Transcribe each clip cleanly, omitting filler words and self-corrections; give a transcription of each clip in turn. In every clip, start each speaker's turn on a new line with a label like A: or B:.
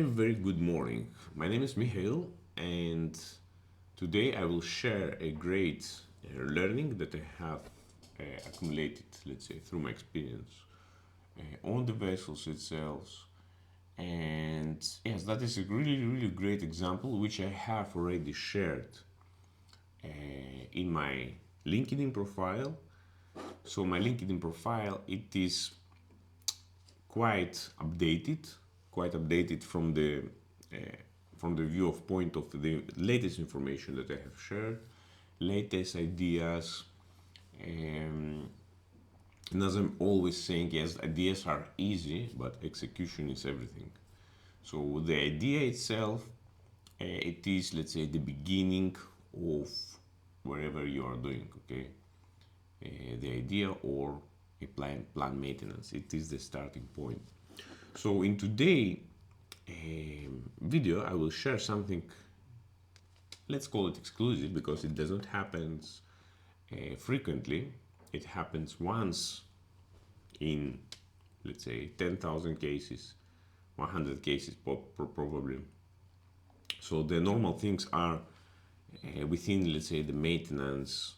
A: Very good morning. My name is Mihail, and today I will share a great learning that I have accumulated, let's say, through my experience on the vessels itself. And yes, that is a really great example which I have already shared in my LinkedIn profile. So my LinkedIn profile, it is quite updated, quite updated from the view of point of the latest information that I have shared, latest ideas, um, and as I'm always saying, yes, ideas are easy, but execution is everything. So the idea itself, it is, let's say, the beginning of wherever you are doing. Okay, the idea or a plan maintenance. It is the starting point. So in today video, I will share something. Let's call it exclusive because it doesn't happen frequently. It happens once in, let's say, 10,000 cases, 100 cases probably. So the normal things are within, let's say, the maintenance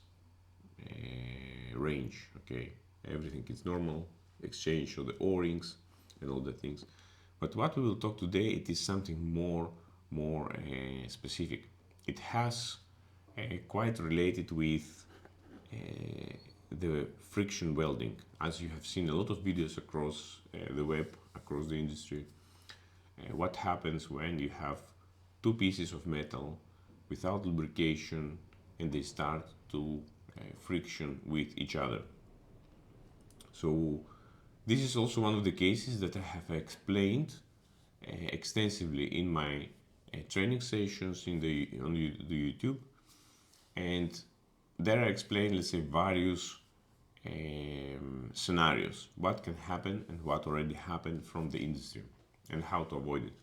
A: range. Okay, everything is normal. Exchange of the O-rings and all the things. But what we will talk today, it is something more specific. It has quite related with the friction welding. As you have seen a lot of videos across the web, across the industry, what happens when you have two pieces of metal without lubrication and they start to friction with each other. So this is also one of the cases that I have explained extensively in my training sessions on the YouTube, and there I explain, let's say, various scenarios, what can happen and what already happened from the industry, and how to avoid it.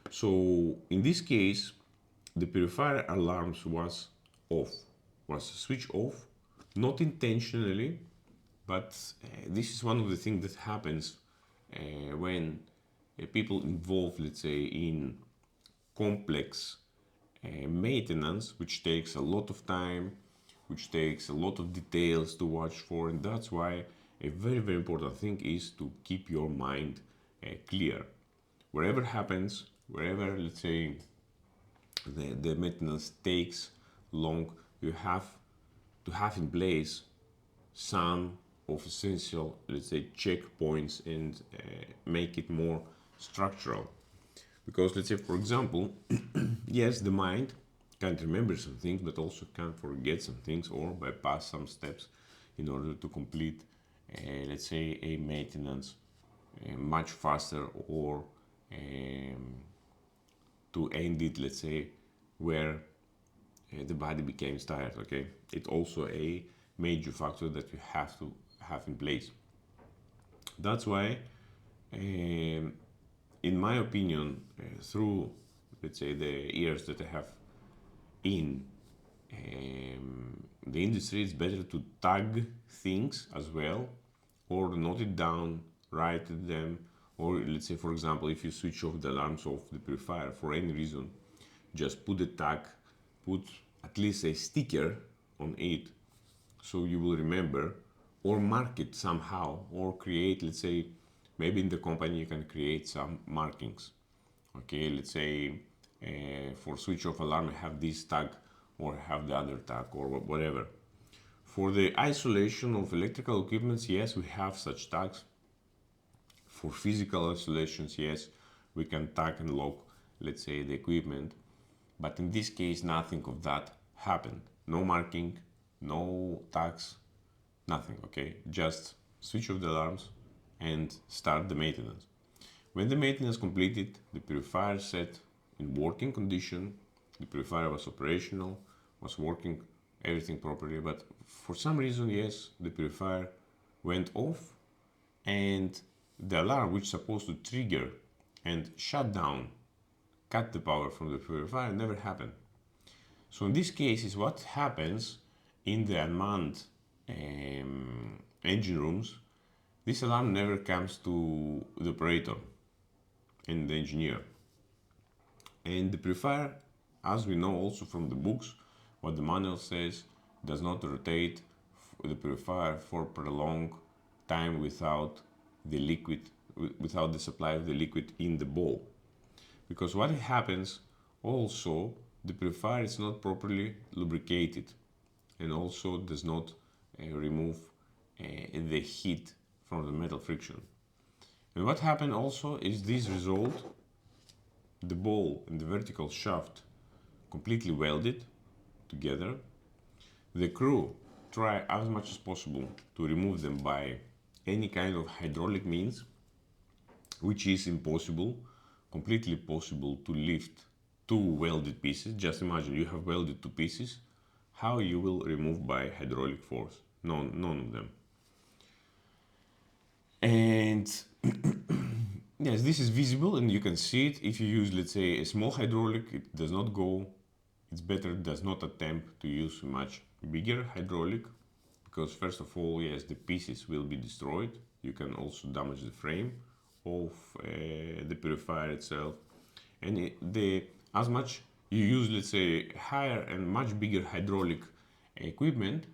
A: So in this case, the purifier alarms was switched off, not intentionally, but this is one of the things that happens when people involved, let's say, in complex maintenance, which takes a lot of time, which takes a lot of details to watch for, and that's why a very important thing is to keep your mind clear. Wherever happens, wherever, let's say, the maintenance takes long, you have to have in place some of essential, let's say, checkpoints and make it more structural. Because, let's say, for example, yes, the mind can remember some things, but also can forget some things or bypass some steps in order to complete, let's say, a maintenance much faster, or to end it, let's say, where the body becomes tired. Okay, it's also a major factor that you have to have in place. That's why, in my opinion, through, let's say, the years that I have in the industry, it's better to tag things as well, or note it down, write them, or let's say, for example, if you switch off the alarms of the purifier for any reason, just put the tag, put at least a sticker on it, so you will remember, or mark it somehow, or create, let's say, maybe in the company you can create some markings. Okay, let's say for switch off alarm I have this tag, or I have the other tag, or whatever. For the isolation of electrical equipments, yes, we have such tags. For physical isolations, yes, we can tag and lock, let's say, the equipment. But in this case, nothing of that happened. No marking, no tags, nothing. Okay, just switch off the alarms and start the maintenance. When the maintenance completed, the purifier set in working condition, the purifier was operational, was working everything properly, but for some reason, yes, the purifier went off, and the alarm, which is supposed to trigger and shut down, cut the power from the purifier, never happened. So in this case is what happens in the unmanned engine rooms. This alarm never comes to the operator. and the engineer. And the purifier, as we know also from the books, what the manual says, does not rotate the purifier for prolonged time without the liquid, without the supply of the liquid in the bowl. Because what happens also, the purifier is not properly lubricated and also does not remove the heat from the metal friction. And what happened also is this result, the bowl and the vertical shaft completely welded together. The crew try as much as possible to remove them by any kind of hydraulic means, which is impossible, completely possible to lift two welded pieces. Just imagine you have welded two pieces, how you will remove by hydraulic force? None of them. And yes, this is visible and you can see it. If you use, let's say, a small hydraulic, it does not go. It's better does not attempt to use much bigger hydraulic, because first of all, yes, the pieces will be destroyed. You can also damage the frame of the purifier itself. And as much you use, let's say, higher and much bigger hydraulic equipment,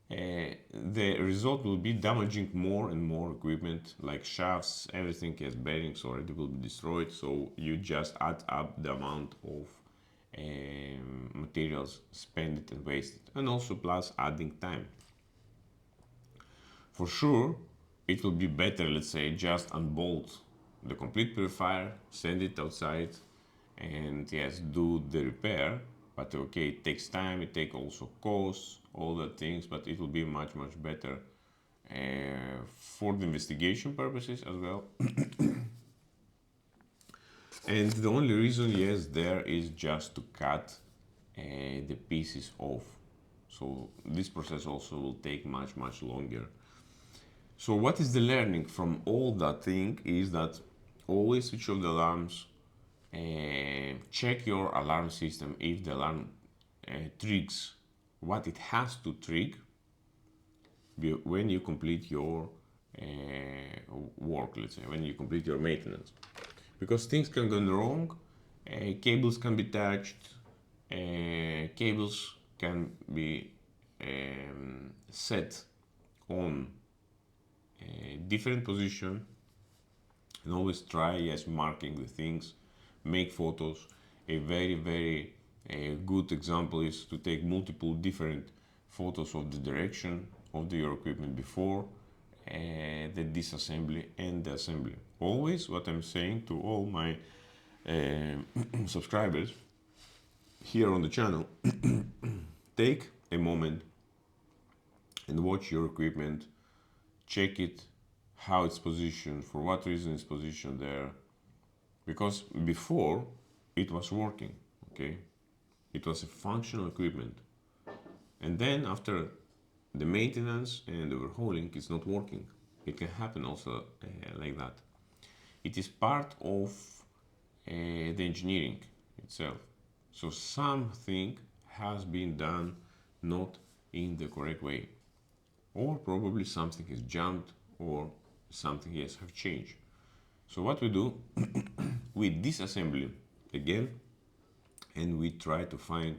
A: the result will be damaging more and more equipment, like shafts, everything has bearings already will be destroyed. So you just add up the amount of materials spent and wasted, and also plus adding time. For sure, it will be better, let's say, just unbolt the complete purifier, send it outside, and yes, do the repair. But okay, it takes time, it takes also costs, all the things, but it will be much better for the investigation purposes as well. And the only reason, yes, there is just to cut the pieces off. So this process also will take much longer. So what is the learning from all that thing is that always switch off the alarms, check your alarm system if the alarm triggers what it has to trigger when you complete your work, let's say, when you complete your maintenance. Because things can go wrong, cables can be touched, cables can be set on a different position, and always try, yes, marking the things, make photos. A very good example is to take multiple different photos of the direction of your equipment before the disassembly and the assembly. Always what I'm saying to all my subscribers here on the channel, take a moment and watch your equipment, check it, how it's positioned, for what reason it's positioned there, because before it was working, okay, it was a functional equipment, and then after the maintenance and overhauling, it's not working. It can happen also like that. It is part of the engineering itself. So something has been done not in the correct way, or probably something has jumped, or something has have changed. So what we do, we disassemble again, and we try to find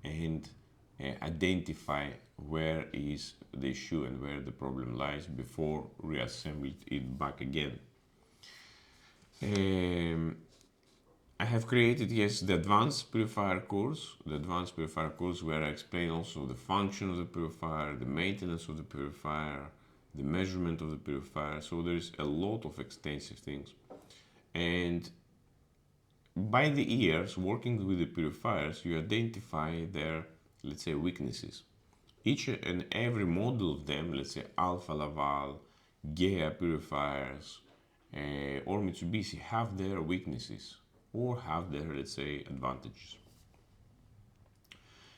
A: and identify where is the issue and where the problem lies before reassembling it back again. I have created, yes, the advanced purifier course, where I explain also the function of the purifier, the maintenance of the purifier, the measurement of the purifier. So there is a lot of extensive things. And by the years working with the purifiers, you identify their, let's say, weaknesses. Each and every model of them, let's say Alfa Laval, GEA purifiers, or Mitsubishi, have their weaknesses or have their, let's say, advantages.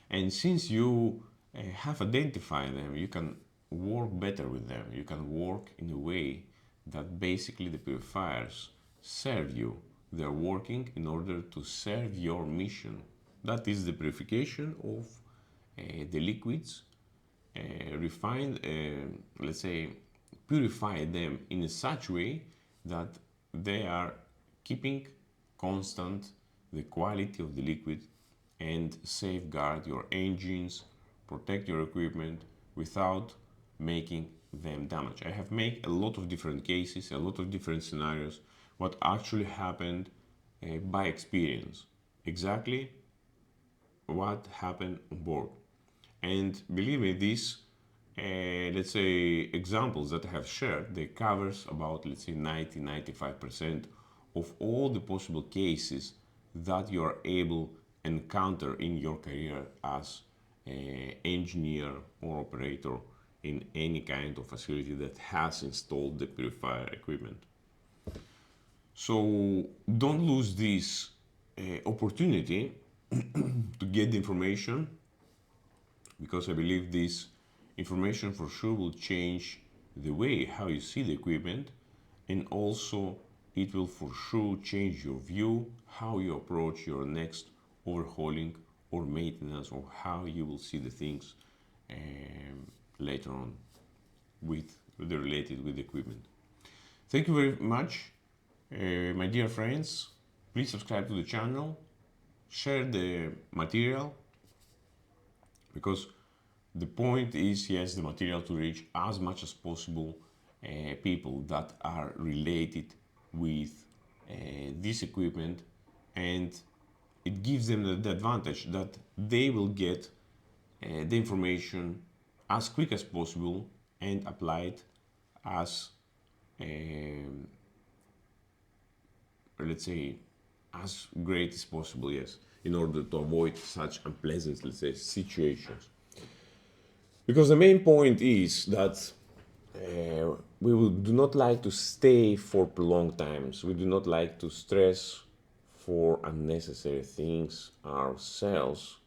A: And since you have identified them, you can work better with them. You can work in a way that basically the purifiers serve you. They're working in order to serve your mission. That is the purification of the liquids, refined, let's say, purify them in such way that they are keeping constant the quality of the liquid and safeguard your engines, protect your equipment without making them damage. I have made a lot of different cases, a lot of different scenarios, what actually happened by experience. Exactly what happened on board. And believe me, these, let's say, examples that I have shared, they covers about, let's say, 90-95% of all the possible cases that you are able encounter in your career as an engineer or operator in any kind of facility that has installed the purifier equipment. So don't lose this opportunity to get the information, because I believe this information for sure will change the way how you see the equipment, and also it will for sure change your view, how you approach your next overhauling or maintenance, or how you will see the things later on with the related with the equipment. Thank you very much, my dear friends. Please subscribe to the channel, share the material, because the point is, yes, the material to reach as much as possible people that are related with this equipment, and it gives them the advantage that they will get the information as quick as possible and apply it as, let's say, as great as possible, yes, in order to avoid such unpleasant, let's say, situations. Because the main point is that do not like to stay for prolonged times. We do not like to stress for unnecessary things ourselves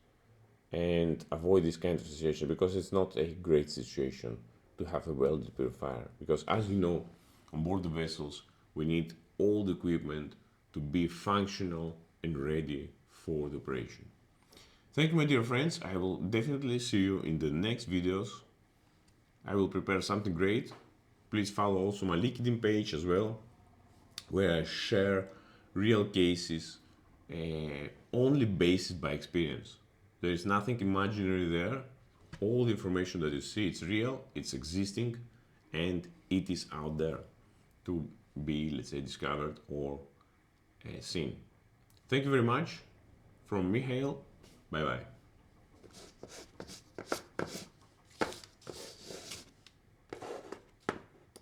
A: and avoid this kind of situation, because it's not a great situation to have a welded purifier. Because as you know, on board the vessels, we need all the equipment to be functional and ready for the operation. Thank you, my dear friends. I will definitely see you in the next videos. I will prepare something great. Please follow also my LinkedIn page as well, where I share real cases, only based by experience. There is nothing imaginary there. All the information that you see, it's real, it's existing, and it is out there to be, let's say, discovered or seen. Thank you very much. From Mihail, bye bye.